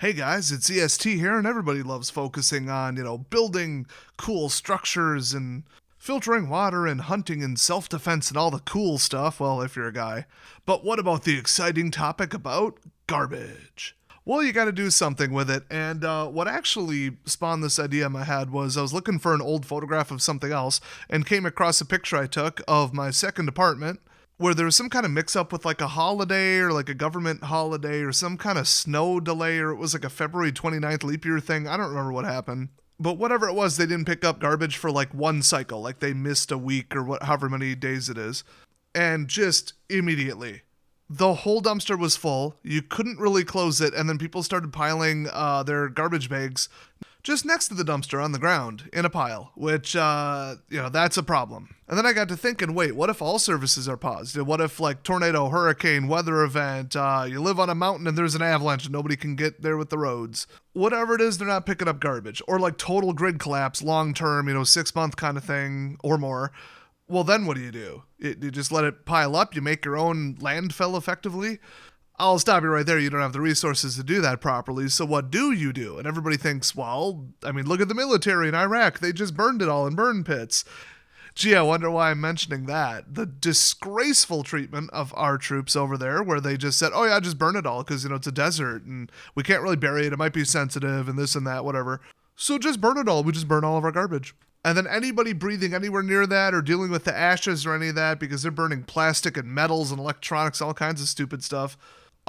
Hey guys, it's EST here, and everybody loves focusing on, building cool structures and filtering water and hunting and self defense and all the cool stuff. Well, if you're a guy. But what about the exciting topic about garbage? Well, you got to do something with it. And what actually spawned this idea in my head was I was looking for an old photograph of something else and came across a picture I took of my second apartment where there was some kind of mix up with like a holiday or like a government holiday or some kind of snow delay, or it was like a February 29th leap year thing. I don't remember what happened. But whatever it was, they didn't pick up garbage for like one cycle. Like they missed a week or however many days it is. And just immediately, the whole dumpster was full. You couldn't really close it. And then people started piling their garbage bags just next to the dumpster on the ground in a pile, which, that's a problem. And then I got to thinking, wait, what if all services are paused? What if, like, tornado, hurricane, weather event, you live on a mountain and there's an avalanche and nobody can get there with the roads? Whatever it is, they're not picking up garbage. Or, like, total grid collapse, long term, 6-month kind of thing or more. Well, then what do? You just let it pile up? You make your own landfill effectively? I'll stop you right there. You don't have the resources to do that properly. So what do you do? And everybody thinks, well, look at the military in Iraq. They just burned it all in burn pits. Gee, I wonder why I'm mentioning that. The disgraceful treatment of our troops over there, where they just said, oh yeah, just burn it all because, it's a desert and we can't really bury it. It might be sensitive and this and that, whatever. So just burn it all. We just burn all of our garbage. And then anybody breathing anywhere near that or dealing with the ashes or any of that, because they're burning plastic and metals and electronics, all kinds of stupid stuff.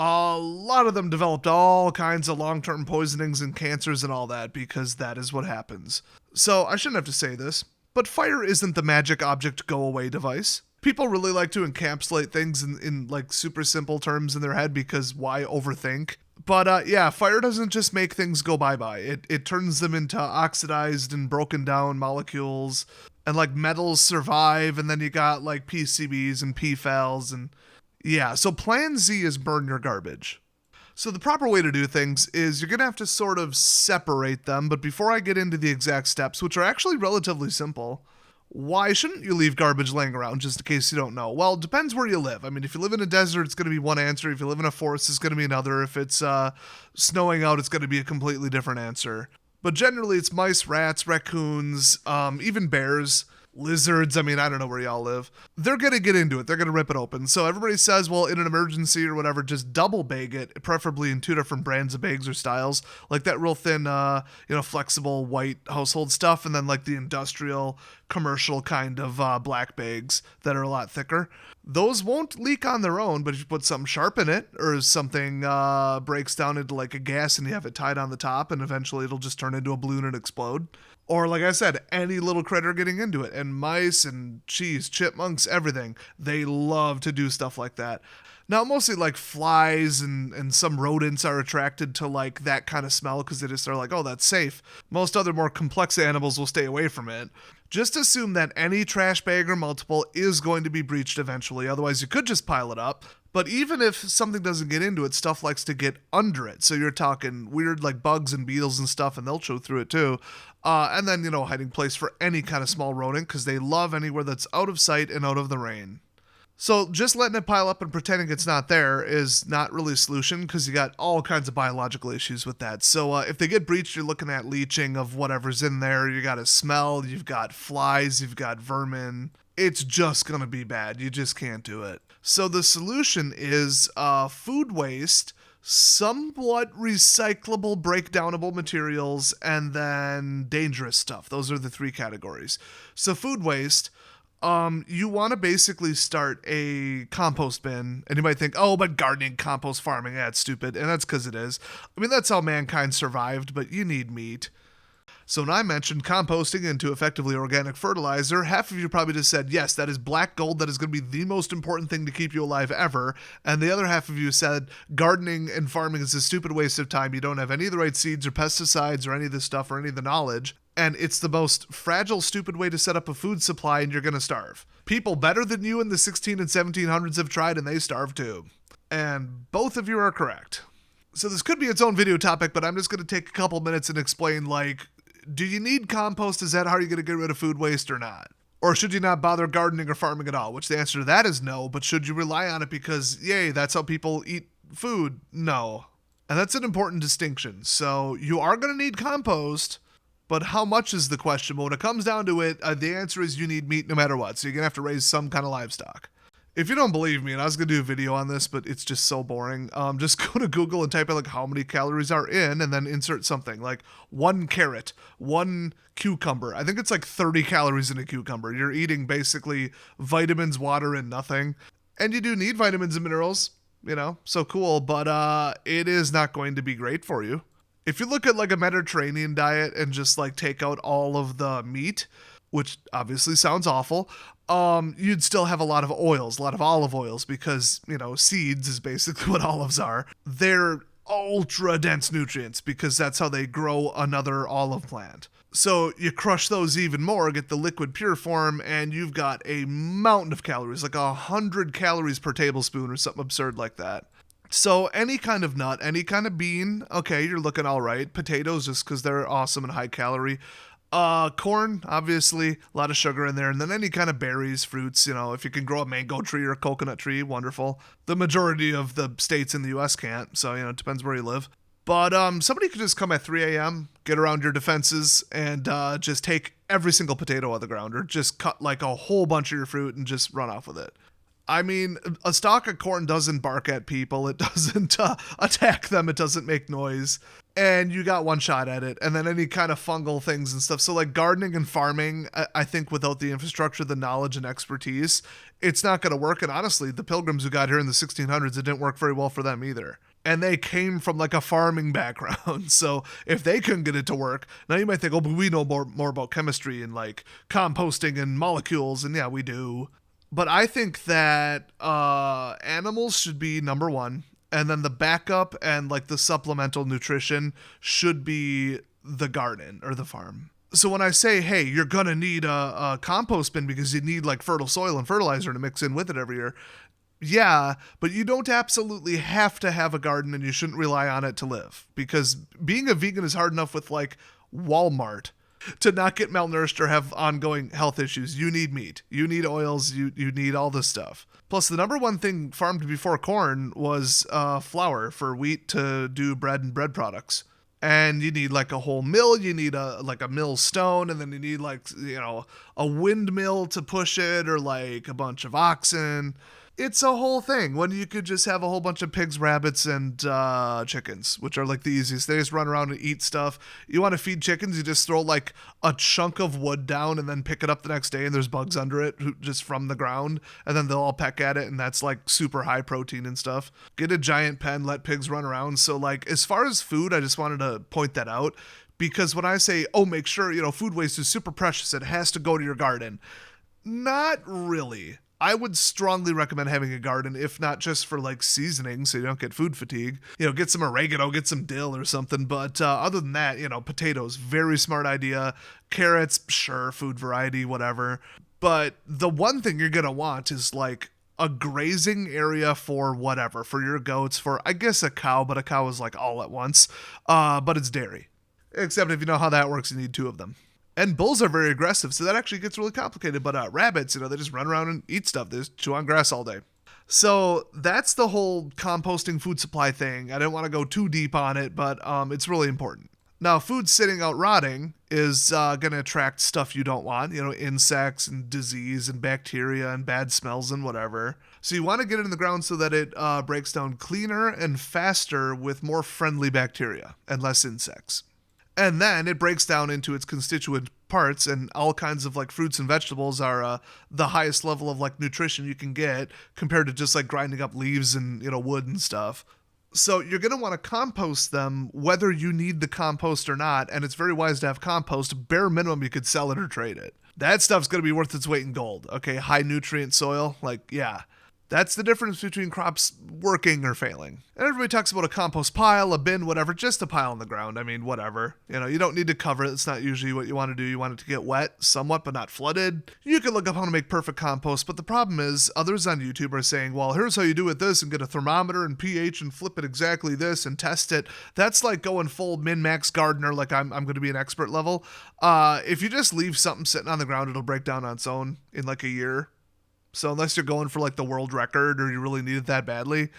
A lot of them developed all kinds of long-term poisonings and cancers and all that because that is what happens. So I shouldn't have to say this, but fire isn't the magic object go-away device. People really like to encapsulate things in like super simple terms in their head because why overthink? But fire doesn't just make things go bye-bye. It turns them into oxidized and broken down molecules, and like metals survive, and then you got like PCBs and PFALs and yeah, so plan Z is burn your garbage. So the proper way to do things is you're going to have to sort of separate them, but before I get into the exact steps, which are actually relatively simple, why shouldn't you leave garbage laying around, just in case you don't know? Well, it depends where you live. If you live in a desert, it's going to be one answer. If you live in a forest, it's going to be another. If it's snowing out, it's going to be a completely different answer. But generally, it's mice, rats, raccoons, even bears, lizards. I don't know where y'all live. They're going to get into it. They're going to rip it open. So everybody says, well, in an emergency or whatever, just double bag it, preferably in 2 different brands of bags or styles, like that real thin, flexible white household stuff, and then like the industrial, commercial kind of black bags that are a lot thicker. Those won't leak on their own, but if you put something sharp in it or something breaks down into like a gas and you have it tied on the top and eventually it'll just turn into a balloon and explode. Or like I said, any little critter getting into it. And mice and chipmunks, everything. They love to do stuff like that. Now, mostly like flies and some rodents are attracted to like that kind of smell because they just are like, oh, that's safe. Most other more complex animals will stay away from it. Just assume that any trash bag or multiple is going to be breached eventually. Otherwise, you could just pile it up. But even if something doesn't get into it, stuff likes to get under it. So you're talking weird like bugs and beetles and stuff, and they'll chew through it too. And then, hiding place for any kind of small rodent because they love anywhere that's out of sight and out of the rain. So just letting it pile up and pretending it's not there is not really a solution because you got all kinds of biological issues with that. So if they get breached, you're looking at leaching of whatever's in there. You got a smell, you've got flies, you've got vermin. It's just going to be bad. You just can't do it. So the solution is food waste, somewhat recyclable, breakdownable materials, and then dangerous stuff. Those are the 3 categories. So food waste, you want to basically start a compost bin. And you might think, oh, but gardening, compost farming, it's stupid. And that's because it is. That's how mankind survived, but you need meat. So when I mentioned composting into effectively organic fertilizer, half of you probably just said, yes, that is black gold. That is going to be the most important thing to keep you alive ever. And the other half of you said, gardening and farming is a stupid waste of time. You don't have any of the right seeds or pesticides or any of this stuff or any of the knowledge. And it's the most fragile, stupid way to set up a food supply, and you're going to starve. People better than you in the 16 and 1700s have tried, and they starve too. And both of you are correct. So this could be its own video topic, but I'm just going to take a couple minutes and explain, like, do you need compost? Is that how you're going to get rid of food waste or not? Or should you not bother gardening or farming at all? Which the answer to that is no, but should you rely on it because, yay, that's how people eat food? No. And that's an important distinction. So you are going to need compost, but how much is the question? But when it comes down to it, the answer is you need meat no matter what. So you're going to have to raise some kind of livestock. If you don't believe me, and I was going to do a video on this, but it's just so boring, just go to Google and type in like how many calories are in and then insert something like 1 carrot, 1 cucumber. I think it's like 30 calories in a cucumber. You're eating basically vitamins, water, and nothing. And you do need vitamins and minerals, so cool, but it is not going to be great for you. If you look at like a Mediterranean diet and just like take out all of the meat, which obviously sounds awful, you'd still have a lot of oils, a lot of olive oils, because, seeds is basically what olives are. They're ultra dense nutrients because that's how they grow another olive plant. So you crush those even more, get the liquid pure form, and you've got a mountain of calories, like 100 calories per tablespoon or something absurd like that. So any kind of nut, any kind of bean, okay, you're looking all right. Potatoes, just because they're awesome and high calorie. Corn, obviously, a lot of sugar in there. And then any kind of berries, fruits, if you can grow a mango tree or a coconut tree, wonderful. The majority of the states in the U.S. can't, so, it depends where you live. But somebody could just come at 3 a.m., get around your defenses, and just take every single potato out of the ground, or just cut like a whole bunch of your fruit and just run off with it. I mean, a stalk of corn doesn't bark at people. It doesn't attack them. It doesn't make noise. And you got one shot at it. And then any kind of fungal things and stuff. So like gardening and farming, I think without the infrastructure, the knowledge and expertise, it's not going to work. And honestly, the pilgrims who got here in the 1600s, it didn't work very well for them either. And they came from like a farming background. So if they couldn't get it to work, now you might think, oh, but we know more about chemistry and like composting and molecules. And yeah, we do. But I think that animals should be number one. And then the backup and like the supplemental nutrition should be the garden or the farm. So when I say, hey, you're going to need a compost bin because you need like fertile soil and fertilizer to mix in with it every year. Yeah, but you don't absolutely have to have a garden and you shouldn't rely on it to live. Because being a vegan is hard enough with like Walmart. To not get malnourished or have ongoing health issues, you need meat. You need oils. You need all this stuff. Plus, the number one thing farmed before corn was flour for wheat to do bread and bread products. And you need like a whole mill. You need a mill stone, and then you need like a windmill to push it, or like a bunch of oxen. It's a whole thing when you could just have a whole bunch of pigs, rabbits, and chickens, which are like the easiest. They just run around and eat stuff. You want to feed chickens, you just throw like a chunk of wood down and then pick it up the next day, and there's bugs under it just from the ground, and then they'll all peck at it, and that's like super high protein and stuff. Get a giant pen, let pigs run around. So like as far as food, I just wanted to point that out, because when I say, oh, make sure, food waste is super precious, it has to go to your garden. Not really. I would strongly recommend having a garden, if not just for like seasoning so you don't get food fatigue. Get some oregano, get some dill or something. But other than that, potatoes, very smart idea. Carrots, sure, food variety, whatever. But the one thing you're going to want is like a grazing area for whatever, for your goats, for I guess a cow, but a cow is like all at once. But it's dairy. Except if you know how that works, you need 2 of them. And bulls are very aggressive, so that actually gets really complicated. But rabbits, they just run around and eat stuff. They just chew on grass all day. So that's the whole composting food supply thing. I didn't want to go too deep on it, but it's really important. Now, food sitting out rotting is going to attract stuff you don't want, insects and disease and bacteria and bad smells and whatever. So you want to get it in the ground so that it breaks down cleaner and faster with more friendly bacteria and less insects. And then it breaks down into its constituent parts, and all kinds of like fruits and vegetables are the highest level of like nutrition you can get compared to just like grinding up leaves and wood and stuff. So you're going to want to compost them whether you need the compost or not, and it's very wise to have compost. Bare minimum, you could sell it or trade it. That stuff's going to be worth its weight in gold. Okay, high nutrient soil, yeah. That's the difference between crops working or failing. And everybody talks about a compost pile, a bin, whatever, just a pile on the ground. I mean, whatever. You don't need to cover it. It's not usually what you want to do. You want it to get wet somewhat, but not flooded. You can look up how to make perfect compost, but the problem is others on YouTube are saying, well, here's how you do it this, and get a thermometer and pH and flip it exactly this and test it. That's like going full min-max gardener, like I'm going to be an expert level. If you just leave something sitting on the ground, it'll break down on its own in like a year. So unless you're going for like the world record or you really need it that badly,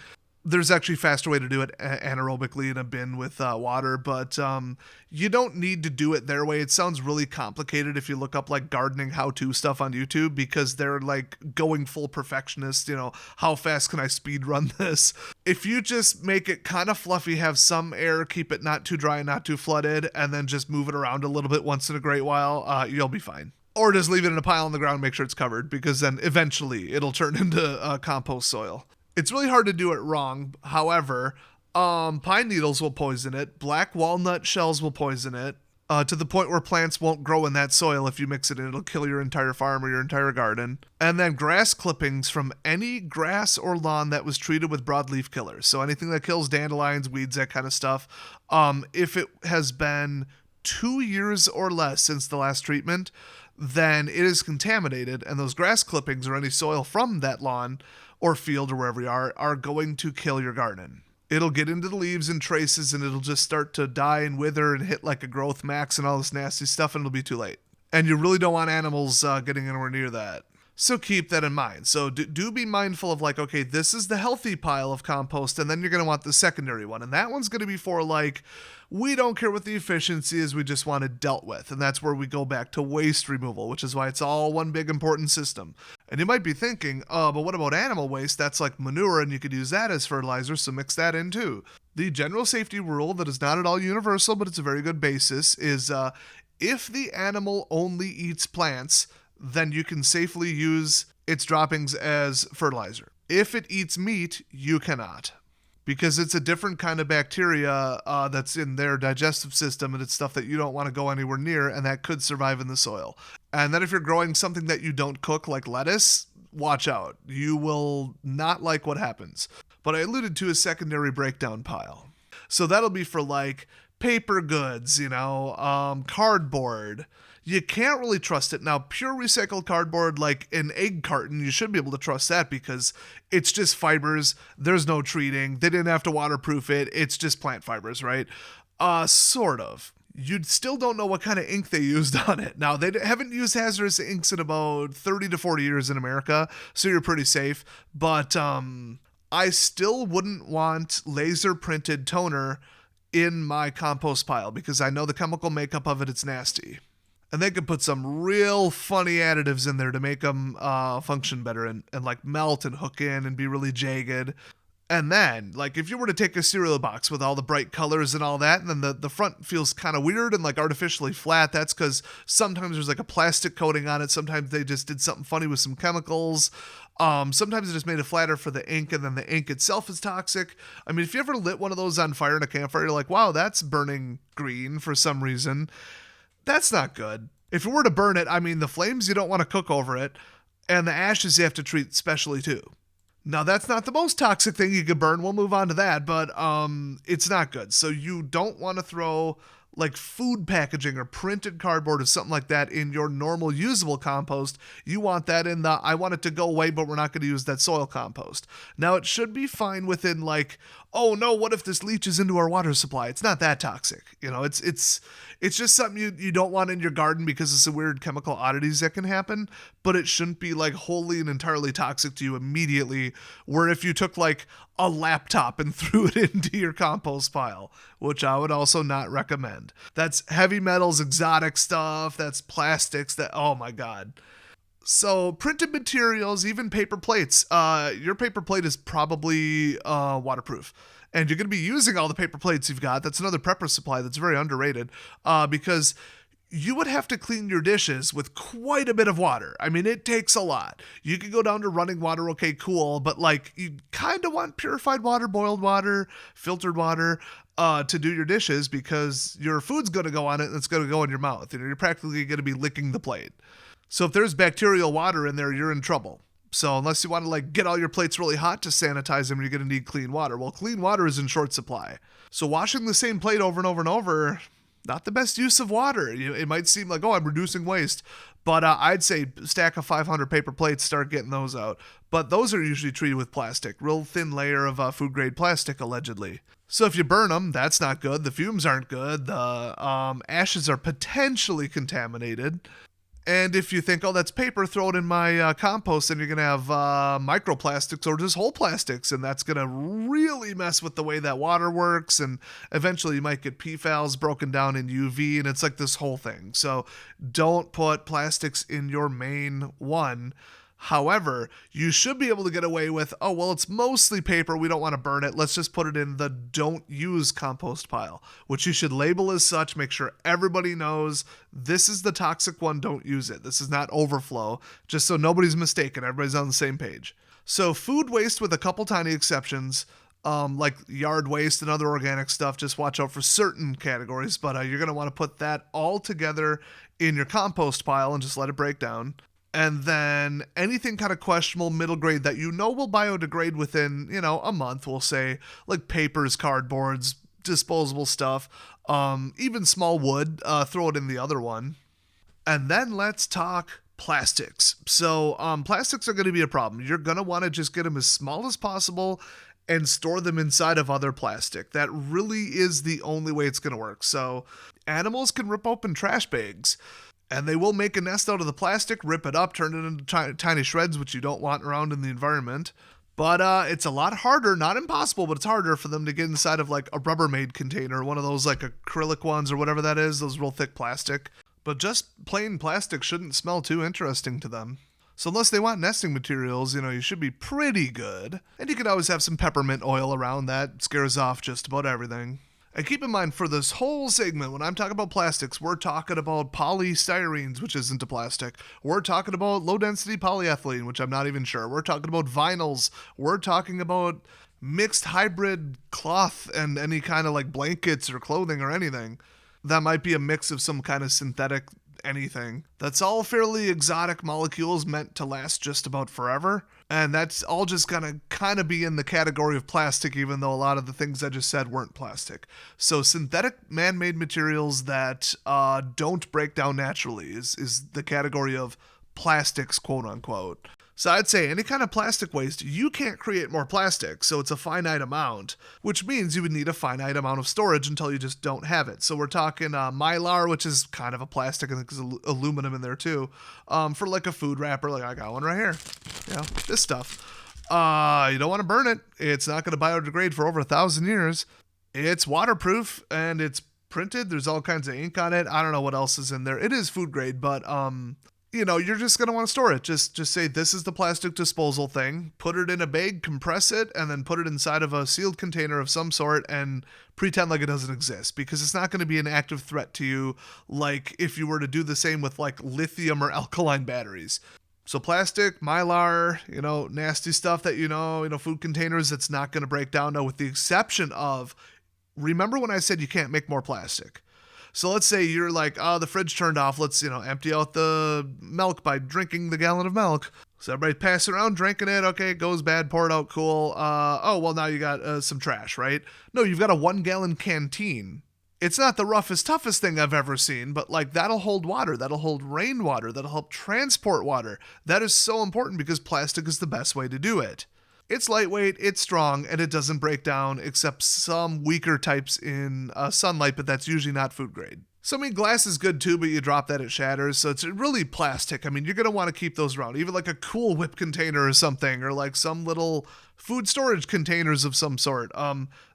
There's actually a faster way to do it anaerobically in a bin with water, but you don't need to do it their way. It sounds really complicated if you look up like gardening how-to stuff on YouTube, because they're like going full perfectionist, how fast can I speed run this? If you just make it kind of fluffy, have some air, keep it not too dry and not too flooded, and then just move it around a little bit once in a great while, you'll be fine. Or just leave it in a pile on the ground and make sure it's covered, because then eventually it'll turn into compost soil. It's really hard to do it wrong. However, pine needles will poison it. Black walnut shells will poison it to the point where plants won't grow in that soil if you mix it in. It'll kill your entire farm or your entire garden. And then grass clippings from any grass or lawn that was treated with broadleaf killers. So anything that kills dandelions, weeds, that kind of stuff. If it has been 2 years or less since the last treatment, then it is contaminated, and those grass clippings or any soil from that lawn or field or wherever you are going to kill your garden. It'll get into the leaves and traces, and it'll just start to die and wither and hit like a growth max and all this nasty stuff, and it'll be too late. And you really don't want animals getting anywhere near that. So keep that in mind. So do be mindful of like, okay, this is the healthy pile of compost, and then you're going to want the secondary one. And that one's going to be for like, we don't care what the efficiency is, we just want it dealt with. And that's where we go back to waste removal, which is why it's all one big important system. And you might be thinking, but what about animal waste? That's like manure, and you could use that as fertilizer, so mix that in too. The general safety rule that is not at all universal, but it's a very good basis, is if the animal only eats plants, then you can safely use its droppings as fertilizer. If it eats meat, you cannot. Because it's a different kind of bacteria that's in their digestive system, and it's stuff that you don't want to go anywhere near, and that could survive in the soil. And then if you're growing something that you don't cook, like lettuce, watch out. You will not like what happens. But I alluded to a secondary breakdown pile. So that'll be for like paper goods, cardboard. You can't really trust it. Now, pure recycled cardboard, like an egg carton, you should be able to trust that because it's just fibers. There's no treating. They didn't have to waterproof it. It's just plant fibers, right? Sort of. You still don't know what kind of ink they used on it. Now, they haven't used hazardous inks in about 30 to 40 years in America, so you're pretty safe. But I still wouldn't want laser printed toner in my compost pile because I know the chemical makeup of it, it's nasty. And they could put some real funny additives in there to make them function better and like melt and hook in and be really jagged. And then, like, if you were to take a cereal box with all the bright colors and all that, and then the front feels kind of weird and like artificially flat, that's because sometimes there's like a plastic coating on it. Sometimes they just did something funny with some chemicals. Sometimes they just made it flatter for the ink, and then the ink itself is toxic. I mean, if you ever lit one of those on fire in a campfire, you're like, wow, that's burning green for some reason. That's not good. If you were to burn it, I mean, the flames, you don't want to cook over it, and the ashes you have to treat specially too. Now, that's not the most toxic thing you could burn. We'll move on to that, but it's not good. So you don't want to throw like food packaging or printed cardboard or something like that in your normal usable compost. You want that in the, I want it to go away, but we're not going to use that soil compost. Now, it should be fine within like, oh no, what if this leaches into our water supply? It's not that toxic. It's just something you don't want in your garden because it's the weird chemical oddities that can happen, but it shouldn't be like wholly and entirely toxic to you immediately, where if you took like a laptop and threw it into your compost pile, which I would also not recommend. That's heavy metals, exotic stuff, that's plastics, that, oh my God. So printed materials, even paper plates, your paper plate is probably waterproof. And you're going to be using all the paper plates you've got. That's another prepper supply that's very underrated because you would have to clean your dishes with quite a bit of water. I mean, it takes a lot. You could go down to running water, okay, cool, but like you kind of want purified water, boiled water, filtered water to do your dishes because your food's going to go on it and it's going to go in your mouth. You're practically going to be licking the plate. So if there's bacterial water in there, you're in trouble. So unless you want to like get all your plates really hot to sanitize them, you're going to need clean water. Well, clean water is in short supply. So washing the same plate over and over and over, not the best use of water. It might seem like, oh, I'm reducing waste. But I'd say stack of 500 paper plates, start getting those out. But those are usually treated with plastic, real thin layer of food grade plastic, allegedly. So if you burn them, that's not good. The fumes aren't good. The ashes are potentially contaminated. And if you think, oh, that's paper, throw it in my compost, and you're going to have microplastics or just whole plastics. And that's going to really mess with the way that water works. And eventually you might get PFAS broken down in UV. And it's like this whole thing. So don't put plastics in your main one. However, you should be able to get away with, oh, well, it's mostly paper. We don't want to burn it. Let's just put it in the don't use compost pile, which you should label as such. Make sure everybody knows this is the toxic one. Don't use it. This is not overflow, just so nobody's mistaken. Everybody's on the same page. So food waste, with a couple tiny exceptions, like yard waste and other organic stuff, just watch out for certain categories. But you're going to want to put that all together in your compost pile and just let it break down. And then anything kind of questionable middle grade that you know will biodegrade within, a month, we'll say, like papers, cardboards, disposable stuff, even small wood, throw it in the other one. And then let's talk plastics. So plastics are going to be a problem. You're going to want to just get them as small as possible and store them inside of other plastic. That really is the only way it's going to work. So animals can rip open trash bags, and they will make a nest out of the plastic, rip it up, turn it into tiny shreds, which you don't want around in the environment. But it's a lot harder, not impossible, but it's harder for them to get inside of like a Rubbermaid container, one of those like acrylic ones or whatever that is, those real thick plastic. But just plain plastic shouldn't smell too interesting to them. So unless they want nesting materials, you should be pretty good. And you can always have some peppermint oil around. That scares off just about everything. And keep in mind, for this whole segment, when I'm talking about plastics, we're talking about polystyrenes, which isn't a plastic. We're talking about low-density polyethylene, which I'm not even sure. We're talking about vinyls. We're talking about mixed hybrid cloth and any kind of like blankets or clothing or anything. That might be a mix of some kind of synthetic anything. That's all fairly exotic molecules meant to last just about forever. And that's all just gonna kind of be in the category of plastic, even though a lot of the things I just said weren't plastic. So synthetic man-made materials that don't break down naturally is the category of plastics, quote unquote. So I'd say any kind of plastic waste, you can't create more plastic, so it's a finite amount, which means you would need a finite amount of storage until you just don't have it. So we're talking mylar, which is kind of a plastic, I think there's aluminum in there too, for like a food wrapper, like I got one right here, this stuff. You don't want to burn it. It's not going to biodegrade for over 1,000 years. It's waterproof, and it's printed. There's all kinds of ink on it. I don't know what else is in there. It is food grade, but you're just going to want to store it. Just say this is the plastic disposal thing, put it in a bag, compress it, and then put it inside of a sealed container of some sort and pretend like it doesn't exist, because it's not going to be an active threat to you like if you were to do the same with like lithium or alkaline batteries. So plastic, mylar, nasty stuff that food containers, that's not going to break down. Now, with the exception of, remember when I said you can't make more plastic? So let's say you're like, the fridge turned off. Let's, empty out the milk by drinking the gallon of milk. So everybody pass around drinking it. Okay, it goes bad, pour it out, cool. Now you got some trash, right? No, you've got a 1-gallon canteen. It's not the roughest, toughest thing I've ever seen, but like that'll hold water. That'll hold rainwater. That'll help transport water. That is so important because plastic is the best way to do it. It's lightweight, it's strong, and it doesn't break down except some weaker types in sunlight, but that's usually not food grade. So, glass is good too, but you drop that, it shatters. So it's really plastic. You're going to want to keep those around. Even like a Cool Whip container or something, or like some little food storage containers of some sort.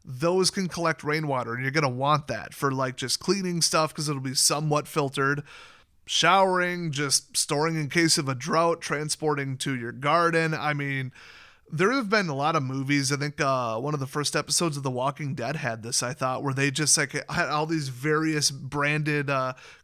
Those can collect rainwater, and you're going to want that for like just cleaning stuff because it'll be somewhat filtered. Showering, just storing in case of a drought, transporting to your garden. There have been a lot of movies. I think one of the first episodes of The Walking Dead had this, I thought, where they just like had all these various branded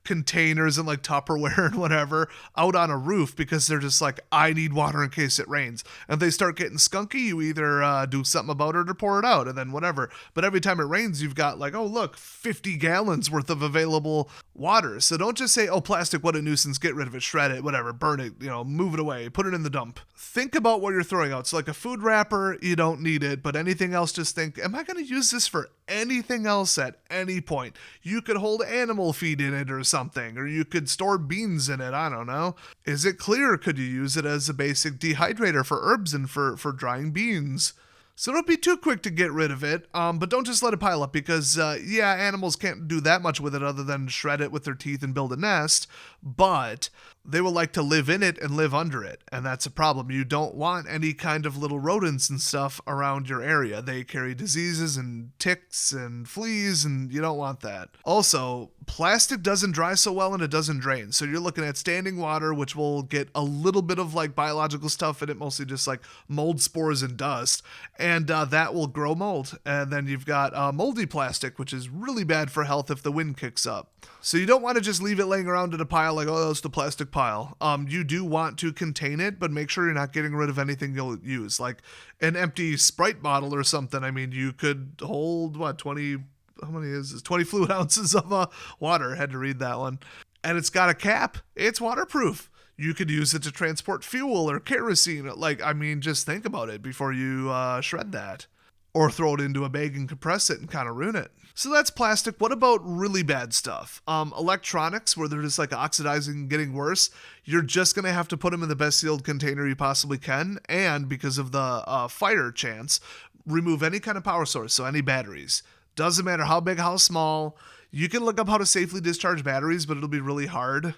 containers and like Tupperware and whatever out on a roof because they're just like, I need water in case it rains. And they start getting skunky, you either do something about it or pour it out and then whatever. But every time it rains, you've got like, oh, look, 50 gallons worth of available water. So don't just say, oh, plastic, what a nuisance, get rid of it, shred it, whatever, burn it, move it away, put it in the dump. Think about what you're throwing out. So like a food wrapper, you don't need it, but anything else, just think, am I going to use this for anything else at any point? You could hold animal feed in it or something, or you could store beans in it. I don't know. Is it clear? Could you use it as a basic dehydrator for herbs and for drying beans? So don't be too quick to get rid of it, but don't just let it pile up because, yeah, animals can't do that much with it other than shred it with their teeth and build a nest, but they will like to live in it and live under it, and that's a problem. You don't want any kind of little rodents and stuff around your area. They carry diseases and ticks and fleas, and you don't want that. Also, plastic doesn't dry so well and it doesn't drain, so you're looking at standing water, which will get a little bit of like biological stuff in it, mostly just like mold spores and dust, and that will grow mold. And then you've got moldy plastic, which is really bad for health if the wind kicks up. So you don't want to just leave it laying around in a pile like, oh, that's the plastic pile. You do want to contain it, but make sure you're not getting rid of anything you'll use, like an empty Sprite bottle or something. I mean, you could hold, what, 20, how many is this? 20 fluid ounces of water. I had to read that one. And it's got a cap. It's waterproof. You could use it to transport fuel or kerosene. Like, I mean, just think about it before you shred that. Or throw it into a bag and compress it and kind of ruin it. So that's plastic. What about really bad stuff? Electronics, where they're just like oxidizing and getting worse. You're just going to have to put them in the best sealed container you possibly can. And because of the fire chance, remove any kind of power source, so any batteries. Doesn't matter how big, how small. You can look up how to safely discharge batteries, but it'll be really hard.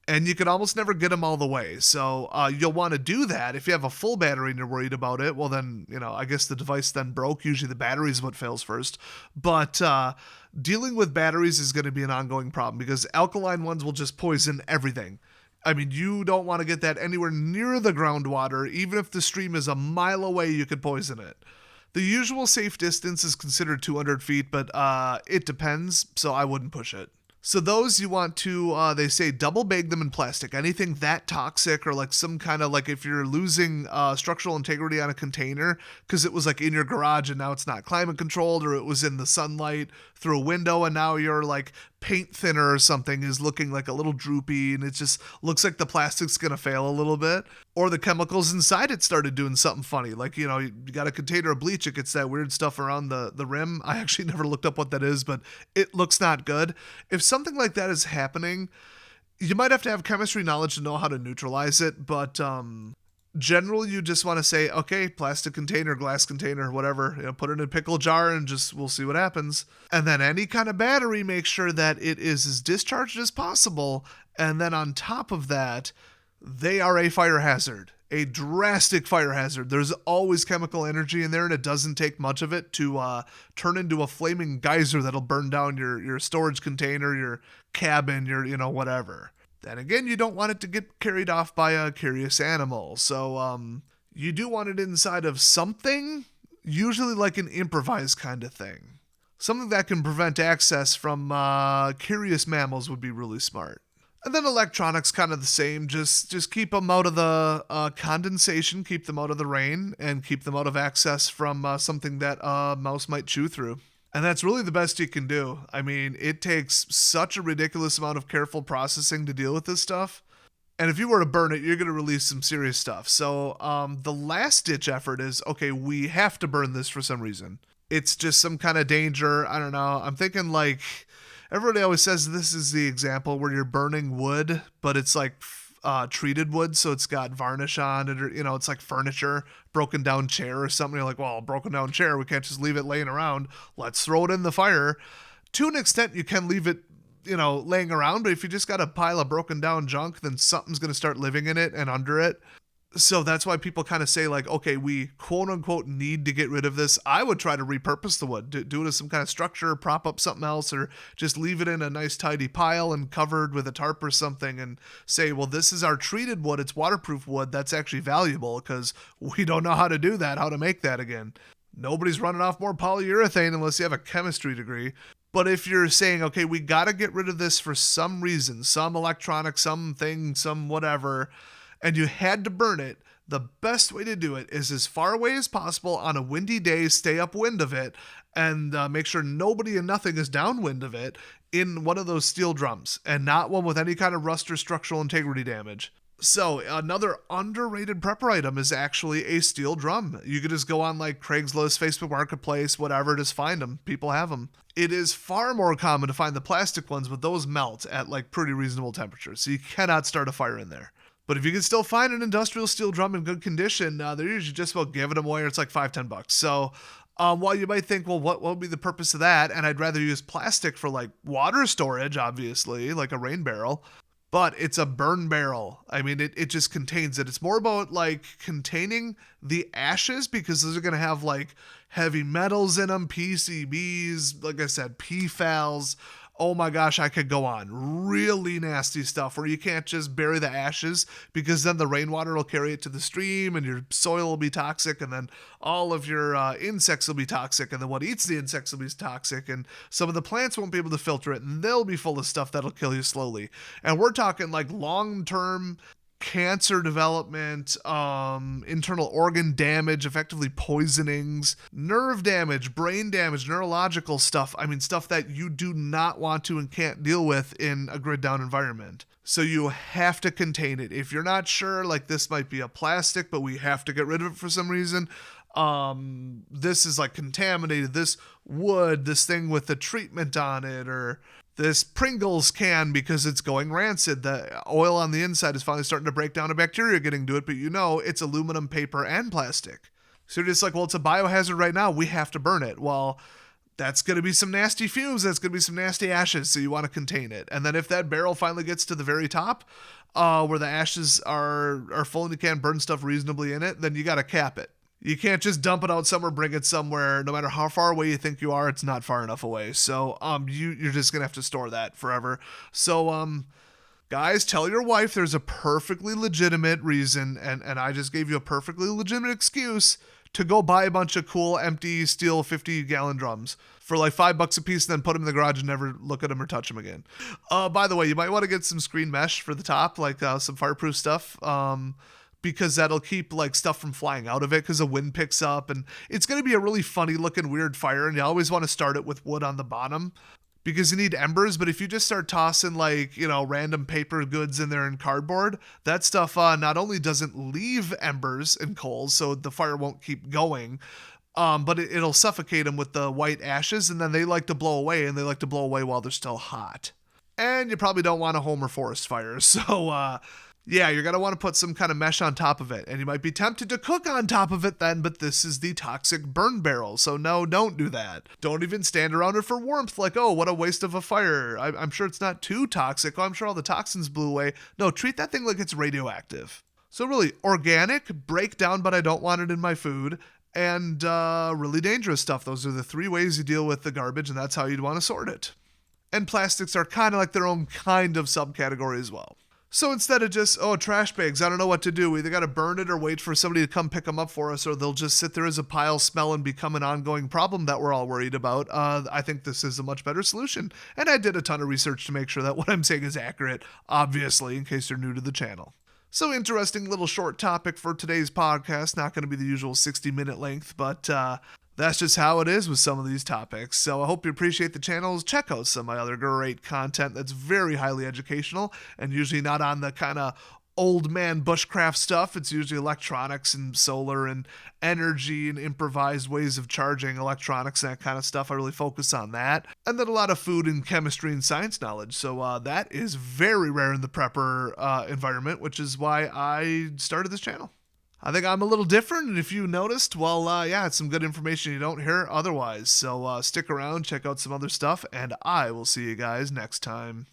And you can almost never get them all the way. So you'll want to do that. If you have a full battery and you're worried about it, well then, I guess the device then broke. Usually the battery is what fails first. But dealing with batteries is going to be an ongoing problem because alkaline ones will just poison everything. I mean, you don't want to get that anywhere near the groundwater. Even if the stream is a mile away, you could poison it. The usual safe distance is considered 200 feet, but it depends, so I wouldn't push it. So those you want to, they say double bag them in plastic. Anything that toxic or like some kind of like if you're losing structural integrity on a container because it was like in your garage and now it's not climate controlled, or it was in the sunlight through a window and now your like paint thinner or something is looking like a little droopy and it just looks like the plastic's going to fail a little bit. Or the chemicals inside it started doing something funny. Like, you got a container of bleach, it gets that weird stuff around the rim. I actually never looked up what that is, but it looks not good. If something like that is happening, you might have to have chemistry knowledge to know how to neutralize it, but generally you just want to say, okay, plastic container, glass container, whatever, put it in a pickle jar and we'll see what happens. And then any kind of battery, make sure that it is as discharged as possible. And then on top of that, they are a fire hazard, a drastic fire hazard. There's always chemical energy in there, and it doesn't take much of it to turn into a flaming geyser that'll burn down your storage container, your cabin, your, whatever. Then again, you don't want it to get carried off by a curious animal. So you do want it inside of something, usually like an improvised kind of thing. Something that can prevent access from curious mammals would be really smart. And then electronics, kind of the same. Just keep them out of the condensation, keep them out of the rain, and keep them out of access from something that a mouse might chew through. And that's really the best you can do. I mean, it takes such a ridiculous amount of careful processing to deal with this stuff. And if you were to burn it, you're going to release some serious stuff. So the last ditch effort is, okay, we have to burn this for some reason. It's just some kind of danger. I don't know. I'm thinking like... Everybody always says this is the example where you're burning wood, but it's like treated wood, so it's got varnish on it, or it's like furniture, broken down chair or something. You're like, well, broken down chair, we can't just leave it laying around. Let's throw it in the fire. To an extent, you can leave it, laying around, but if you just got a pile of broken down junk, then something's going to start living in it and under it. So that's why people kind of say like, okay, we quote unquote need to get rid of this. I would try to repurpose the wood, do it as some kind of structure, prop up something else, or just leave it in a nice tidy pile and covered with a tarp or something and say, well, this is our treated wood. It's waterproof wood. That's actually valuable because we don't know how to do that, how to make that again. Nobody's running off more polyurethane unless you have a chemistry degree. But if you're saying, okay, we got to get rid of this for some reason, some electronic, something, some whatever, and you had to burn it, the best way to do it is as far away as possible on a windy day, stay upwind of it, and make sure nobody and nothing is downwind of it in one of those steel drums, and not one with any kind of rust or structural integrity damage. So another underrated prepper item is actually a steel drum. You could just go on like Craigslist, Facebook Marketplace, whatever, just find them. People have them. It is far more common to find the plastic ones, but those melt at like pretty reasonable temperatures, so you cannot start a fire in there. But if you can still find an industrial steel drum in good condition, they're usually just about giving them away, or it's like 5-10 bucks. So while you might think, well, what would be the purpose of that? And I'd rather use plastic for like water storage, obviously, like a rain barrel. But it's a burn barrel. I mean, it just contains it. It's more about like containing the ashes because those are going to have like heavy metals in them, PCBs, like I said, PFALs. Oh my gosh, I could go on. Really nasty stuff where you can't just bury the ashes because then the rainwater will carry it to the stream and your soil will be toxic, and then all of your insects will be toxic, and then what eats the insects will be toxic, and some of the plants won't be able to filter it, and they'll be full of stuff that'll kill you slowly. And we're talking like long-term cancer development, internal organ damage, effectively poisonings, nerve damage, brain damage, neurological stuff. I mean, stuff that you do not want to and can't deal with in a grid down environment. So you have to contain it. If you're not sure, like this might be a plastic, but we have to get rid of it for some reason. This is like contaminated, this wood, this thing with the treatment on it, or this Pringles can because it's going rancid. The oil on the inside is finally starting to break down a bacteria getting to it, but you know it's aluminum, paper, and plastic. So you're just like, well, it's a biohazard right now. We have to burn it. Well, that's going to be some nasty fumes. That's going to be some nasty ashes. So you want to contain it. And then if that barrel finally gets to the very top, where the ashes are full and you can't burn stuff reasonably in it, then you got to cap it. You can't just dump it out somewhere, bring it somewhere. No matter how far away you think you are, it's not far enough away. So you're just gonna have to store that forever. So guys, tell your wife there's a perfectly legitimate reason, and I just gave you a perfectly legitimate excuse to go buy a bunch of cool empty steel 50-gallon drums for like $5 a piece, and then put them in the garage and never look at them or touch them again. By the way, you might want to get some screen mesh for the top, like some fireproof stuff. Because that'll keep like stuff from flying out of it because the wind picks up, and it's going to be a really funny looking weird fire, and you always want to start it with wood on the bottom because you need embers. But if you just start tossing like, you know, random paper goods in there and cardboard, that stuff not only doesn't leave embers and coals, so the fire won't keep going, but it'll suffocate them with the white ashes, and then they like to blow away, and they like to blow away while they're still hot. And you probably don't want a home or forest fire, so yeah, you're going to want to put some kind of mesh on top of it. And you might be tempted to cook on top of it then, but this is the toxic burn barrel. So no, don't do that. Don't even stand around it for warmth like, oh, what a waste of a fire. I'm sure it's not too toxic. Oh, I'm sure all the toxins blew away. No, treat that thing like it's radioactive. So really, organic, break down but I don't want it in my food, and really dangerous stuff. Those are the 3 ways you deal with the garbage, and that's how you'd want to sort it. And plastics are kind of like their own kind of subcategory as well. So instead of just, oh, trash bags, I don't know what to do. We either got to burn it or wait for somebody to come pick them up for us, or they'll just sit there as a pile, smell, and become an ongoing problem that we're all worried about. I think this is a much better solution. And I did a ton of research to make sure that what I'm saying is accurate, obviously, in case you're new to the channel. So interesting little short topic for today's podcast. Not going to be the usual 60-minute length, but that's just how it is with some of these topics. So I hope you appreciate the channels. Check out some of my other great content that's very highly educational and usually not on the kind of old man bushcraft stuff. It's usually electronics and solar and energy and improvised ways of charging electronics and that kind of stuff. I really focus on that. And then a lot of food and chemistry and science knowledge. So that is very rare in the prepper environment, which is why I started this channel. I think I'm a little different, and if you noticed, well, yeah, it's some good information you don't hear otherwise. So stick around, check out some other stuff, and I will see you guys next time.